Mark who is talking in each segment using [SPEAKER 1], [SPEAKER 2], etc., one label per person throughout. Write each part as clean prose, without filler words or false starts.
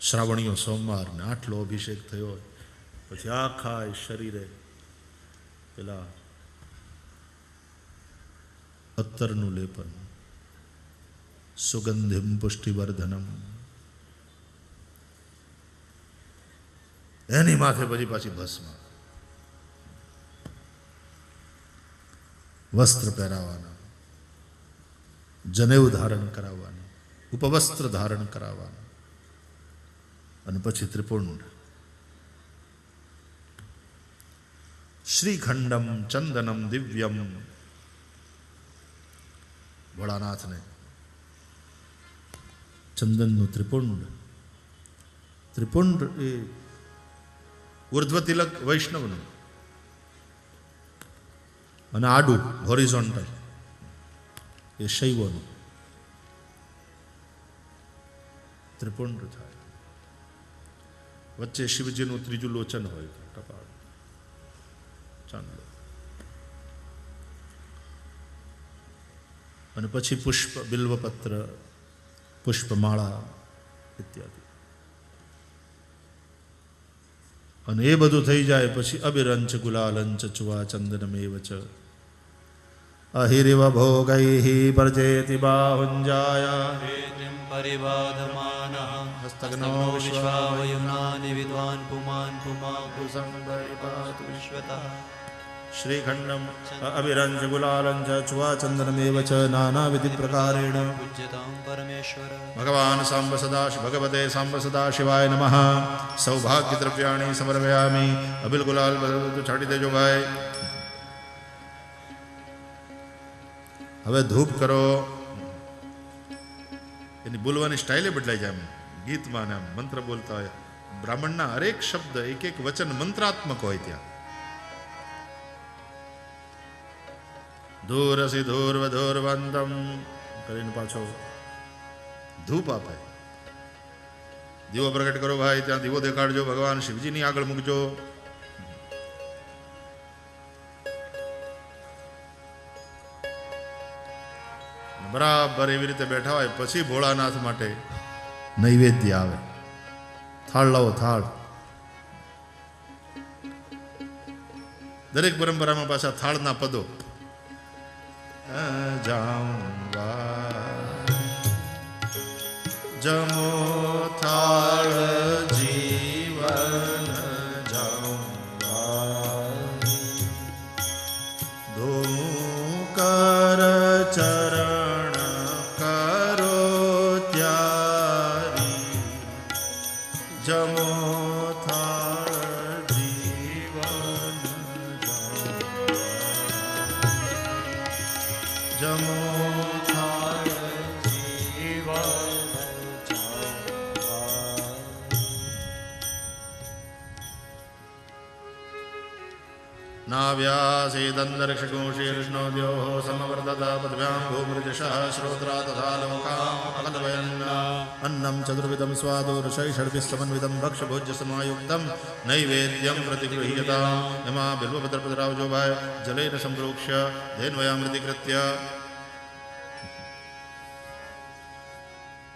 [SPEAKER 1] શ્રાવણીયો સોમવાર ને આટલો અભિષેક થયો પછી આખા શરીરે પેલા અત્તરનું લેપન, સુગંધિમ પુષ્ટિવર્ધનમ, એની માથે પછી પાછી ભસ્મ, વસ્ત્ર પહેરાવાના, જનેઉ ધારણ કરાવવાનું, ઉપવસ્ત્ર ધારણ કરાવવાનું, અને પછી ત્રિપુંડ, શ્રીખંડમ ચંદનમ દિવ્યમ. ભોળાનાથને ચંદનનું ત્રિપુંડ. ત્રિપુંડ એ ઉર્ધ્વ તિલક વૈષ્ણવનું અને આડું હોરિઝોન્ટલ એ શૈવોનું ત્રિપુંડ થાય. વચ્ચે શિવજીનું ત્રીજું લોચન હોય, કપાળ, ચાંદલો, અને પછી પુષ્પ, બિલ્વપત્ર, પુષ્પમાળા ઇત્યાદિ. અને એ બધું થઈ જાય પછી અબિરંચ ગુલાલંચ ચુવા ચંદનમેવ ચ અહિરિવ ભોગૈઃ પરજેતિ બાહુંજાયા
[SPEAKER 2] પરિબાધમાનઃ
[SPEAKER 1] હસ્તગ્નો
[SPEAKER 2] વિશ્વાવયુનાનિ વિદ્વાન પુમાન પુમા કુસં પરિપાતુ વિશ્વતઃ.
[SPEAKER 1] શ્રીખંડમ અબિરંચ ગુલાલંચ ચુવા ચંદનમેવ ચ નાનાવિધિ પ્રકારેણ
[SPEAKER 2] પૂજ્યતાં પરમેશ્વર.
[SPEAKER 1] ભગવાન સાંબ સદા ભગવતે સાંબ સદા શિવાય નમઃ. સૌભાગ્ય દ્રવ્યાણી સમર્પયામિ. અબિલ ગુલાલ બધું છાડી દેજો ભાઈ. હવે ધૂપ કરો. એની બોલવાની સ્ટાઇલે બદલાઈ જાય. ગીતમાં ને મંત્ર બોલતા હોય. બ્રાહ્મણના હરેક શબ્દ, એક એક વચન મંત્રાત્મક હોય. ત્યાં ધૂરસી ધૂર્વધૂર્વંતમ કરીને પાછો ધૂપ આપે. દીવો પ્રગટ કરો ભાઈ. ત્યાં દીવો દેખાડજો. ભગવાન શિવજીની આગળ મૂકજો. બરાબર એવી રીતે બેઠા હોય પછી ભોળાનાથ માટે નૈવેદ્ય આવે. થાળ લાવો, થાળ. દરેક પરંપરામાં પાછા થાળના પદો. જમો થાળ જીવન ધૂકર ચરણ કરો ત્યારી. જમો થાળ જીવન જમો થાળ જીવન નાવ્યાસેદંદર્શકો શીર્ષ્ણોદ્યોઃ સમવર્તત પદ્ભ્યાં ભૂમૃજશઃ શ્રોત્રા તથા લોકાં અકલ્પયન્ન. અન્નં ચતુર્વિધં સ્વાદોરસૈ ષડ્ભિः સમન્વિતં ભક્ષ્યભોજ્ય સમાયુક્તં નૈવેદ્યં પ્રતિગૃહ્યતાम्. એમાં બિલ્વપત્ર પધરાવજો ભાઈ. જલેન સંપ્રોક્ષ્ય ધેન્વયામૃતિકૃત્ય.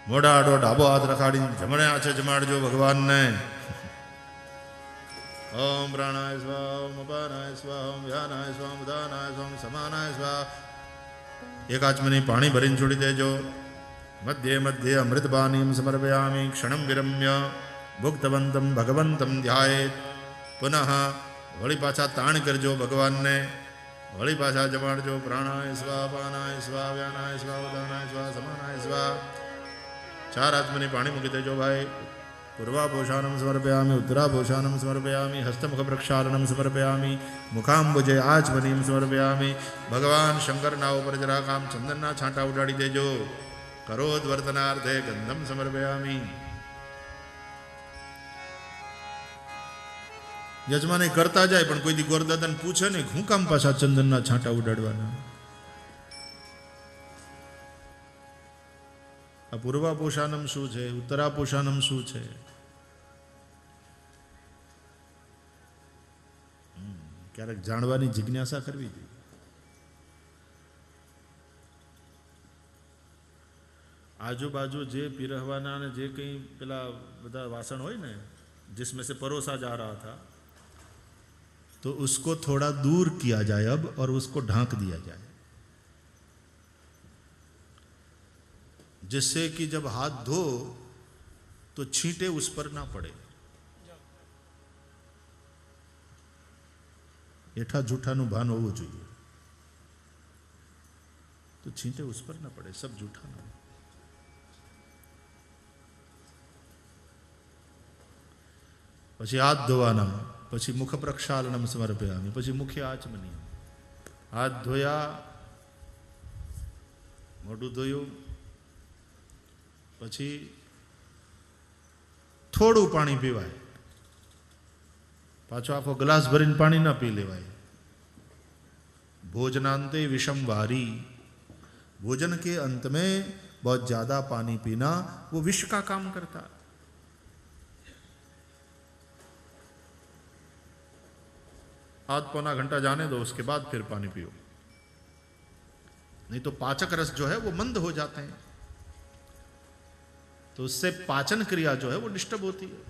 [SPEAKER 1] મોઢા આડો ડાબો હાથ રખાડીને જમણે હાથે જમાડજો ભગવાનને. ઓમ પ્રાણાય સ્વાહા, ઓમ અપાનાય સ્વાહા, ઓમ વ્યાનાય સ્વાહા, ઉદાનાય સ્વાહા, સમાનાય સ્વાહા. એક આચમની પાણી ભરીને છોડી દેજો. મધ્યે મધ્યે અમૃતપાનીમ સમર્પયામિ. ક્ષણમ વિરમ્ય ભુક્તવંતમ ભગવંતમ ધ્યાયેત. પુનઃ વળી પાછા તાણ કરજો ભગવાનને. વળી પાછા જમાડજો. પ્રાણાય સ્વાહા, અપાનાય સ્વાહા, વ્યાનાય સ્વાહા, ઉદાનાય સ્વાહા, સમાનાય સ્વાહા. ચાર આચમની પાણી મૂકી દેજો ભાઈ. પૂર્વાપોષાનમ સમર્પયામિ. ઉત્તરાપોષાનમ સમર્પયામિ. હસ્તમુખ પ્રક્ષાલનમ સમર્પયામિ. મુખાંબુજે આચમનીમ સમર્પયામિ. ભગવાન શંકરના ઉપર જરાક આમ ચંદનના છાંટા ઉડાડી દેજો. કરોદ્વર્તનાર્થે ગંધમ સમર્પયામિ. યજમાને કરતા જાય પણ કોઈ દી ગોરદાદાને પૂછે ને હું કામ પાછા ચંદનના છાંટા ઉડાડવાના. આ પૂર્વાપોષાનમ શું છે, ઉત્તરાપોષાનમ શું છે? ક્યારેક જાણવાની જિજ્ઞાસા કરવી જોઈએ. આજુબાજુ જે પીરહવાના ને જે કંઈ પેલા બધા વાસણ હોય ને जिसमें से परोसा जा रहा था तो उसको थोड़ा दूर किया जाए अब और उसको ढांक दिया जाए, जिससे कि जब हाथ धो तो छींटे उस पर ना पड़े। एठा जूठा नु भान होवुं जोईए तो छींटे उस पर ना पड़े, सब जूठा ना। પછી હાથ ધોવાના, પછી મુખ પ્રક્ષાલનમ સમર્પયામિ, પછી મુખે આચમની, હાથ ધોયા, મોઢું ધોયું, પછી થોડું પાણી પીવાય, પાછો આખો ગ્લાસ ભરીને પાણી ના પી લેવાય। भोजनांते विषम वारी, भोजन के अंत में बहुत ज्यादा पानी पीना वो विष का काम करता है। आध पौना घंटा जाने दो, उसके बाद फिर पानी पियो, नहीं तो पाचक रस जो है वो मंद हो जाते हैं, तो उससे पाचन क्रिया जो है वो डिस्टर्ब होती है।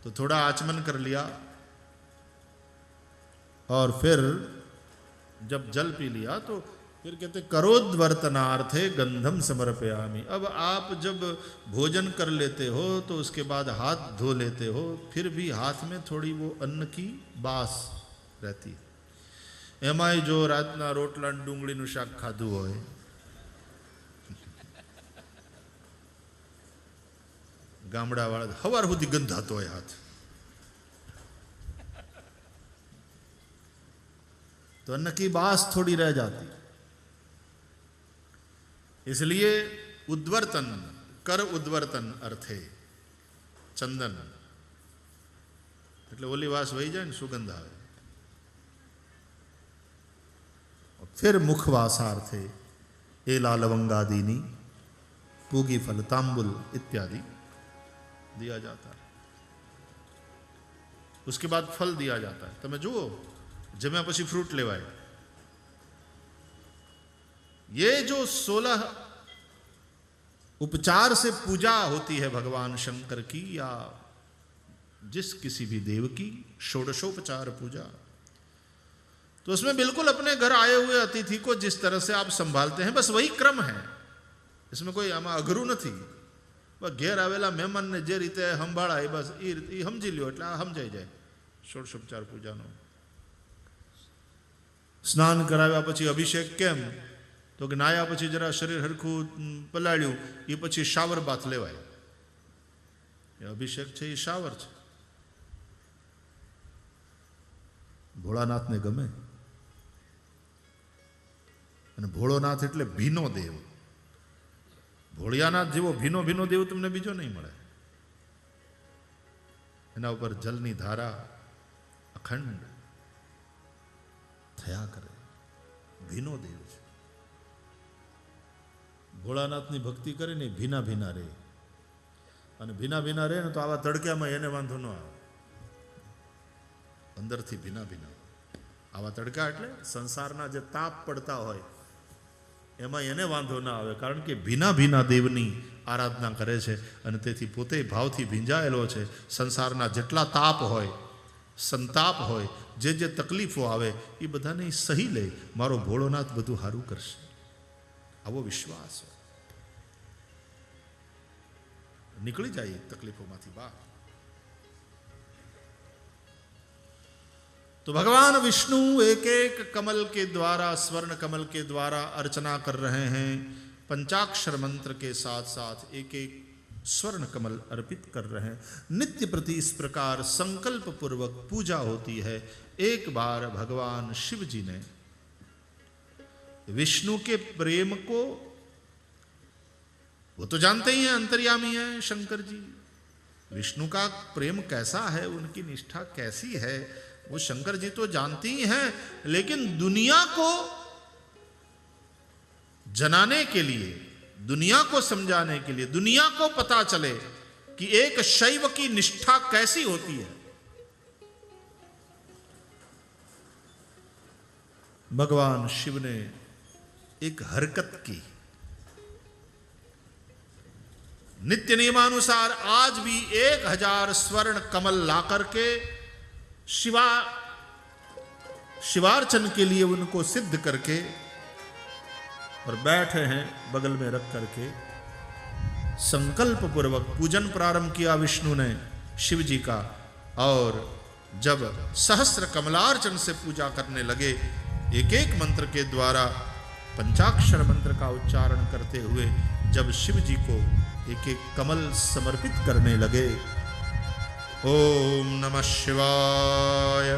[SPEAKER 1] तो थोड़ा आचमन कर लिया और फिर जब जल पी लिया तो फिर कहते करोद्वर्तनार्थे गंधम समर्पयामि। अब आप जब भोजन कर लेते हो तो उसके बाद हाथ धो लेते हो, फिर भी हाथ में थोड़ी वो अन्न की बास रहती है। एमाय जो रातना रोटला डूंगळीनुं शाक खाधुं होय, गामडावाळा हवार सुधी गंधातो होय हाथ, तो अन्न की बास थोड़ी रह जाती। इसलिए उद्वर्तन, कर उद्वर्तन अर्थे चंदन એટલે ઓલી વાસ વહી જાય ને સુગંધ આવે। फिर मुखवासार्थे एला लवंगादीनी पूगी फल तांबुल इत्यादि दिया जाता है। उसके बाद फल दिया जाता है। તમે જુઓ जम्या પછી फ्रूट लेवाय। ये जो 16 उपचार से पूजा होती है भगवान शंकर की या जिस किसी भी देव की, षोडशोपचार पूजा, तो उसमें बिल्कुल अपने घर आए हुए अतिथि को जिस तरह से आप संभालते हैं बस वही क्रम है। इसमें कोई आमा अघरू नहीं। बस घेर आवेला मेहमान ने जे रीते संभाळाय बस ई समझी ल्यो એટલે समझाई जाए। षोडशोपचार पूजानो स्नान कराव्या પછી अभिषेक केम, तो कि नाया પછી जरा शरीर हरखू पलाळ्યું એ પછી શાવર બાથ લેવાય। એ અભિષેક છે એ શાવર છે। ભોળાનાથને ગમે, અને ભોળોનાથ એટલે ભીનો દેવ। ભોળિયાનાથ જેવો ભીનો ભીનો દેવ તમને બીજો નહીં મળે। એના ઉપર જલની ધારા અખંડ થયા કરે, ભીનો દેવ છે। ભોળાનાથની ભક્તિ કરીને ભીના ભીના રહે, અને ભીના ભીના રહે ને તો આવા તડક્યામાં એને વાંધો ન આવે। અંદરથી ભીના ભીના આવા તડકા એટલે સંસારના જે તાપ પડતા હોય એમાં એને વાંધો ના આવે, કારણ કે ભીના ભીના દેવની આરાધના કરે છે અને તેથી પોતે ભાવથી ભીંજાયેલો છે। સંસારના જેટલા તાપ હોય, સંતાપ હોય, જે જે તકલીફો આવે એ બધાને સહી લે। મારો ભોળોનાથ બધું સારું કરશે, આવો વિશ્વાસ હોય, નીકળી જાય તકલીફોમાંથી બહાર। तो भगवान विष्णु एक एक कमल के द्वारा, स्वर्ण कमल के द्वारा अर्चना कर रहे हैं। पंचाक्षर मंत्र के साथ साथ एक एक स्वर्ण कमल अर्पित कर रहे हैं। नित्य प्रति इस प्रकार संकल्प पूर्वक पूजा होती है। एक बार भगवान शिव जी ने विष्णु के प्रेम को, वो तो जानते ही हैं, अंतर्यामी है शंकर जी, विष्णु का प्रेम कैसा है, उनकी निष्ठा कैसी है, वो शंकर जी तो जानती ही हैं। लेकिन दुनिया को जनाने के लिए, दुनिया को समझाने के लिए, दुनिया को पता चले कि एक शैव की निष्ठा कैसी होती है, भगवान शिव ने एक हरकत की। नित्य नियमानुसार आज भी 1000 स्वर्ण कमल ला करके शिवार्चन के लिए उनको सिद्ध करके और बैठे हैं बगल में रख करके संकल्प पूर्वक पूजन प्रारंभ किया विष्णु ने शिव जी का। और जब सहस्र कमलार्चन से पूजा करने लगे, एक एक मंत्र के द्वारा पंचाक्षर मंत्र का उच्चारण करते हुए जब शिव जी को एक एक कमल समर्पित करने लगे, ओम नमः शिवाय,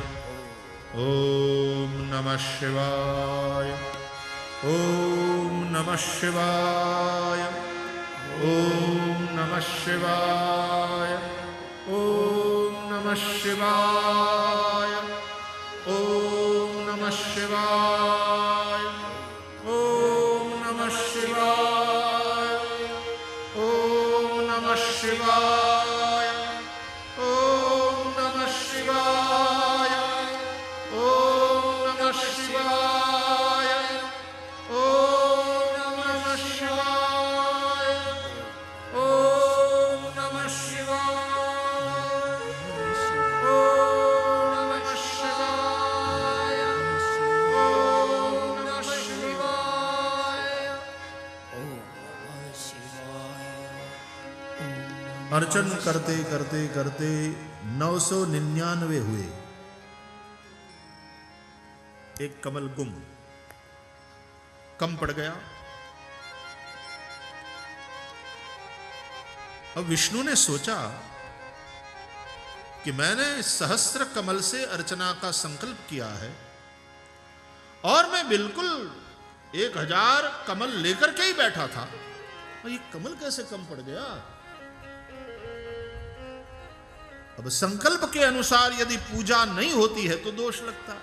[SPEAKER 1] ओम नमः शिवाय, ओम नमः शिवाय, ओम नमः शिवाय, ओम नमः शिवाय, ओम नमः शिवाय, ओम नमः शिवाय, ओम नमः शिवाय, ओम नमः शिवाय, ओम नमः शिवाय, ओम नमः शिवाय, ओम नमः शिवाय, ओम नमः शिवाय, ओम नमः शिवाय। अर्चन करते करते करते 999 हुए, एक कमल गुम कम पड़ गया। अब विष्णु ने सोचा कि मैंने सहस्र कमल से अर्चना का संकल्प किया है और मैं बिल्कुल 1000 कमल लेकर के ही बैठा था, और ये कमल कैसे कम पड़ गया। अब संकल्प के अनुसार यदि पूजा नहीं होती है तो दोष लगता है,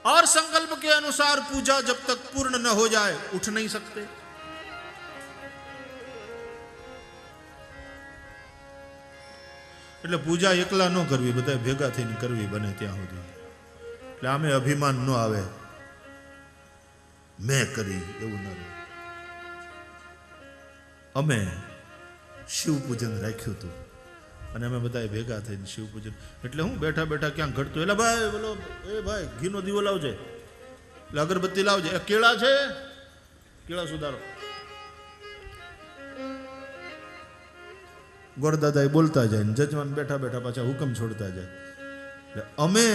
[SPEAKER 1] और संकल्प के अनुसार पूजा जब तक पूर्ण न हो जाए उठ नहीं सकते। એટલે પૂજા એકલા ન કરવી, બધા ભેગા થઈને કરવી બને ત્યાં સુધી। એટલે આમે અભિમાન ન આવે, મેં કરી એવું ન રહે। અમે શિવ પૂજન રાખ્યું હતું અને અમે બધા ભેગા થઈને શિવ પૂજન, એટલે હું બેઠા બેઠા ક્યાંક ઘટતું, એટલે ભાઈ બોલો એ ભાઈ ઘીનો દીવો લાવજે, એટલે અગરબત્તી લાવજે, કેળા છે કેળા સુધારો, ગોરદાદા બોલતા જાય ને જજમાન બેઠા બેઠા પાછા હુકમ છોડતા જાય। એટલે અમે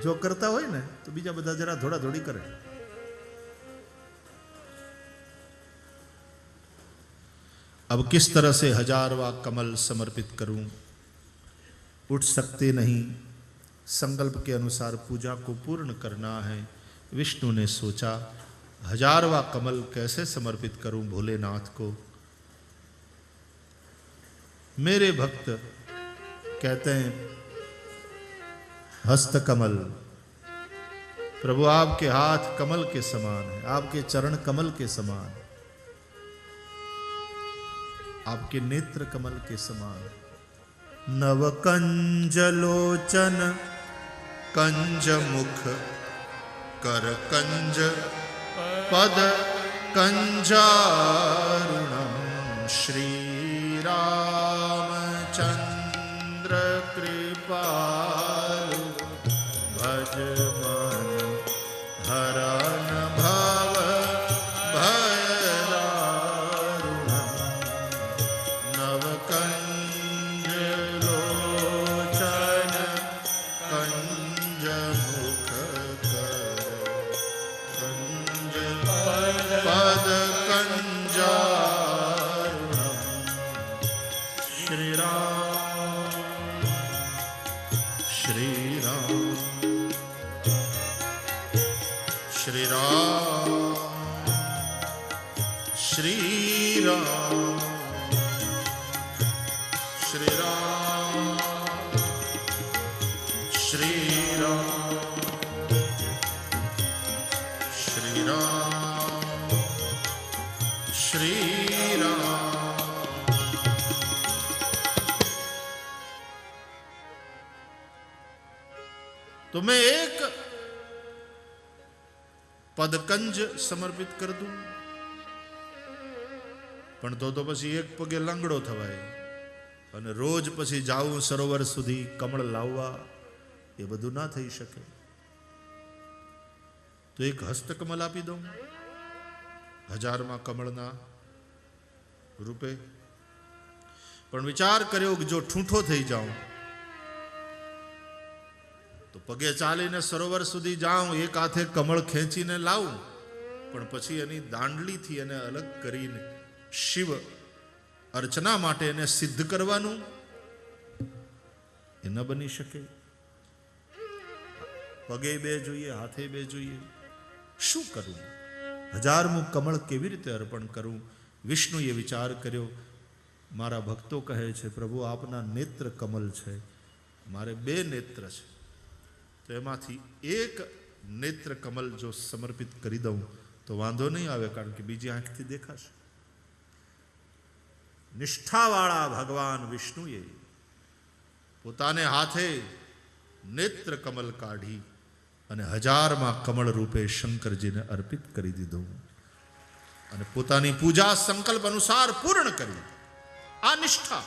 [SPEAKER 1] જો કરતા હોય ને તો બીજા બધા જરા થોડા થોડી કરે। अब किस तरह से 1000वां कमल समर्पित करूं, उठ सकते नहीं, संकल्प के अनुसार पूजा को पूर्ण करना है। विष्णु ने सोचा 1000वां कमल कैसे समर्पित करूं भोलेनाथ को। मेरे भक्त कहते हैं हस्त कमल, प्रभु आपके हाथ कमल के समान है, आपके चरण कमल के समान, आपके नेत्र कमल के समान। नव कंज लोचन कंज मुख कर कंज पद कंजारुणम श्री रामचंद्र कृपालु भज मन हरन भव भयदारुणम नव कंज लोचन कंज मुख कर कंज पद कंजा श्री राम श्री राम श्री राम श्री राम श्री राम श्री राम श्री राम श्री राम। तो मैं एक पदकंज समर्पित कर दूं, પણ તો પછી એક પગે લંગડો થવાય અને રોજ પછી જાવું સરોવર સુધી કમળ લાવવા, એ બધું ના થઈ શકે. તો એક હસ્તકમલ આપી દઉં 1000માં કમળના રૂપે. પણ વિચાર કર્યો કે જો ઠૂંઠો થઈ જાઉં તો પગે ચાલીને સરોવર સુધી જાઉં, એક હાથે કમળ ખેંચીને લાવું, પણ પછી એની દાંડલીથી એને અલગ કરીને શિવ અર્ચના માટે એને સિદ્ધ કરવાનું એ ન બની શકે. પગે બે જોઈએ, હાથે બે જોઈએ. શું કરું? 1000મું કમળ કેવી રીતે અર્પણ કરું? વિષ્ણુએ વિચાર કર્યો. મારા ભક્તો કહે છે પ્રભુ આપના નેત્ર કમલ છે, મારે 2 નેત્ર છે, તો એમાંથી એક નેત્ર કમલ જો સમર્પિત કરી દઉં તો વાંધો નહીં આવે, કારણ કે બીજી આંખથી દેખાશે. નિષ્ઠાવાળા ભગવાન વિષ્ણુએ પોતાને હાથે નેત્ર કમલ કાઢી અને 1000માં કમળ રૂપે શંકરજીને અર્પિત કરી દીધું અને પોતાની પૂજા સંકલ્પ અનુસાર પૂર્ણ કરી. આ નિષ્ઠા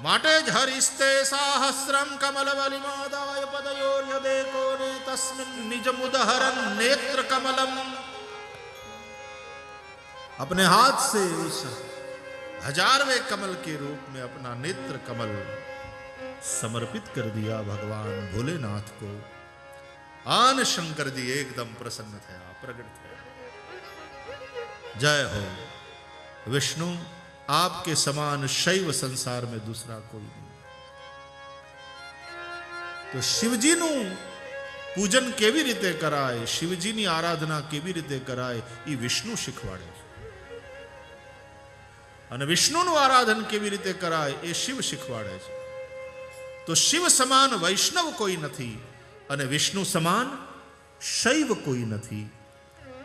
[SPEAKER 1] માટે જ હરિસ્તે સાહસ્રમ કમલવલિમાદાય પદયોર્યદેકોને તસ્મિન નિજમુદહરન नेत्र कमलम. अपने हाथ से उस 1000वें कमल के रूप में अपना नेत्र कमल समर्पित कर दिया भगवान भोलेनाथ को. आन शंकर जी एकदम प्रसन्न थया, प्रगट थया. जय हो विष्णु, आपके समान शैव संसार में दूसरा कोई नहीं. तो शिवजीનું પૂજન કેવી રીતે કરાય, શિવજીની આરાધના કેવી રીતે કરાય, એ વિષ્ણુ શીખવાડે છે. અને વિષ્ણુનું આરાધન કેવી રીતે કરાય એ શિવ શીખવાડે છે. તો શિવ સમાન વૈષ્ણવ કોઈ નથી અને વિષ્ણુ સમાન શૈવ કોઈ નથી.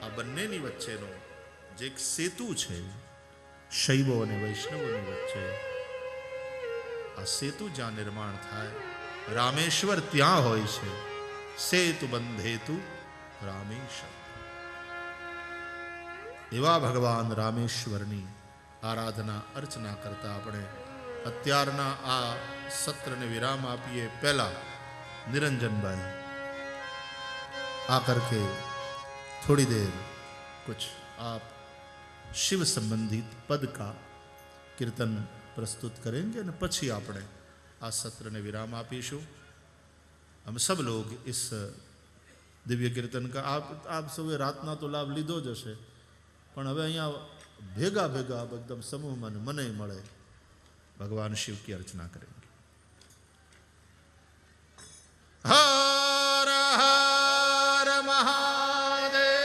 [SPEAKER 1] આ બંનેની વચ્ચેનો જે એક સેતુ છે શૈવો અને વૈષ્ણવોની વચ્ચે, આ સેતુ જ્યાં નિર્માણ થાય, રામેશ્વર ત્યાં હોય છે. સેતુ બંધેતુ રામેશ્વર. એવા ભગવાન રામેશ્વરની આરાધના અર્ચના કરતા આપણે અત્યારના આ સત્રને વિરામ આપીએ. પહેલા નિરંજનભાઈ आ करके थोड़ी देर कुछ आप शिव संबंधित पद का कीर्तन प्रस्तुत करेंगे और पछी आपने आ सत्र ने विराम आपीशु. हम सब लोग इस दिव्य कीर्तन का आप सब रातना तो लाभ लीधो ज हशे, पण हवे अहींया भेगा भेगा एकदम समूह में मने मळे भगवान शिव की अर्चना करेंगे. हर हर महादेव.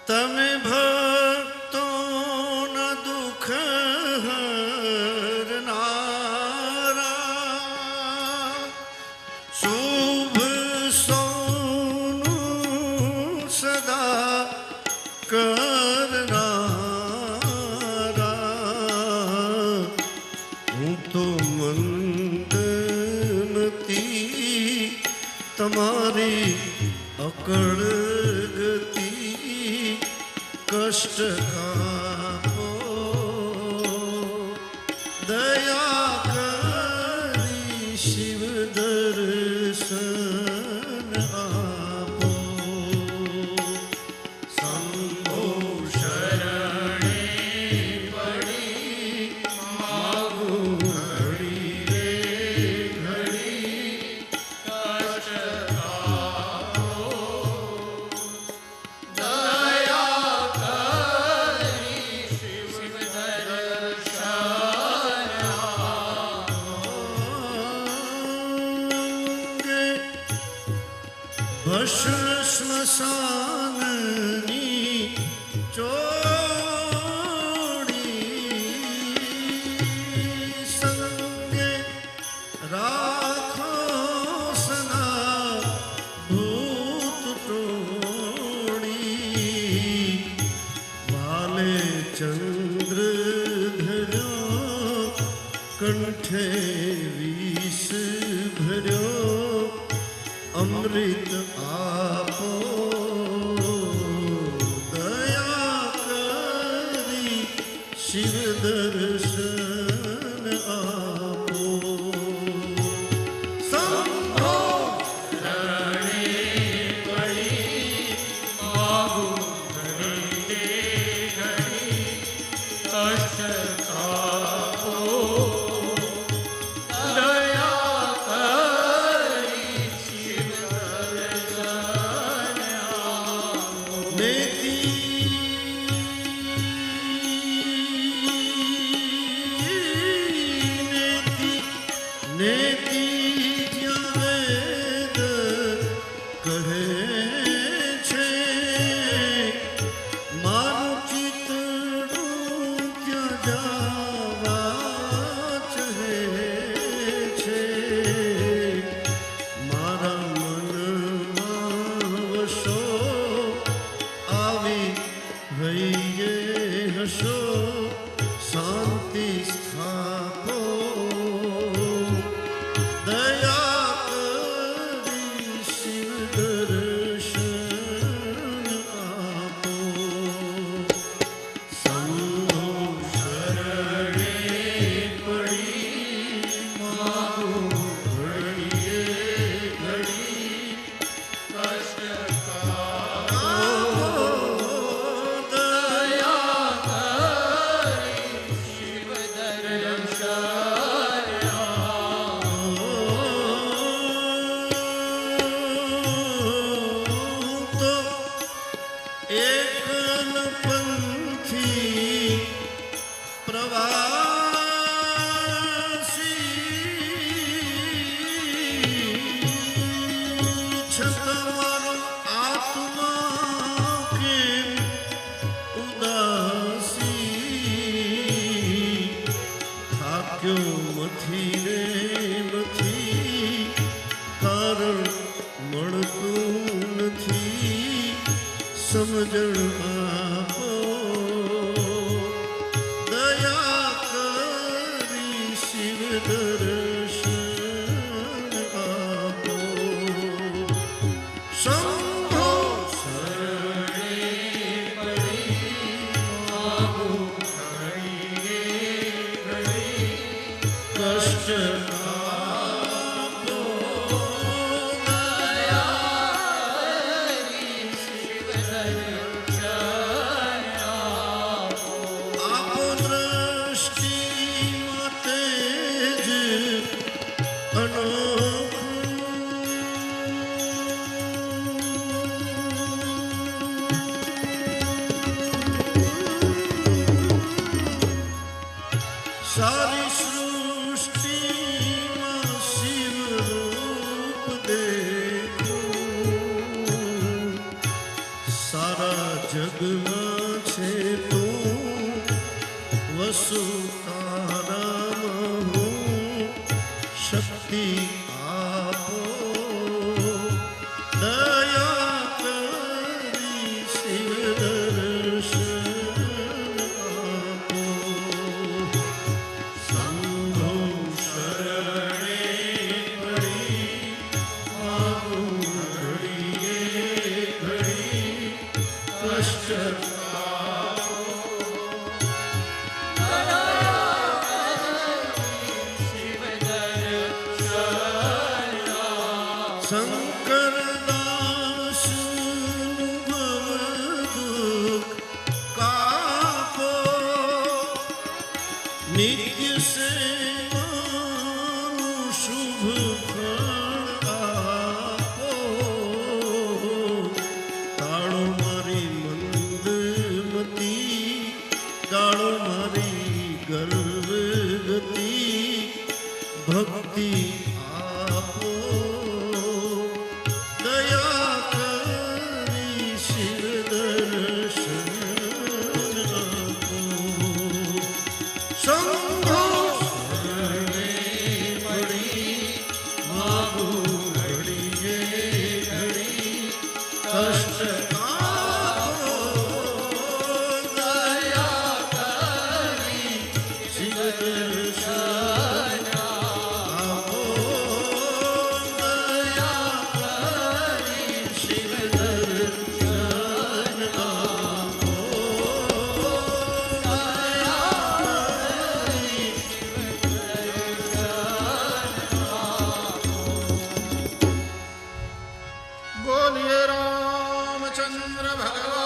[SPEAKER 3] तमे भक्तो न दुख हरनारा, शुभ सोनु सदा करनारा. हूँ तो मंद नती तमारी अकड़ गति, कष्ट कापो दया करी शिव दर्शन आपो. संभो शरणे पड़ी मागू घड़ी रे घड़ी, कष्ट कापो दया भस्म स्मशाननी चोड़ी, संगे राखो सना भूत टोड़ी. वाले चंद्र धर्यो कंठे विष भर्यो, અમૃત આપો દયા કરી શિવ દર્શન આપો સંભો સમજણ આપો દયા કરી શિવ દર્શન આપો શંભો શરણે પડી આવો ઘડીએ ઘડી કષ્ટ સારી સૃષ્ટિમાં શિવ રૂપ દેખું સારા જગમાં છે તું વસુ તારામાં હું શક્તિ આપો દયા કરી શિવ દર્શન આપો શંકરદાસ દુઃખ કાપો નિત્ય સેવાનું શુભ ફળ આપો તાળો મારી મંદમતી તાળો મારી ગર્વ ગતિ ભક્તિ આપો
[SPEAKER 1] बोलिए रामचंद्र भगवान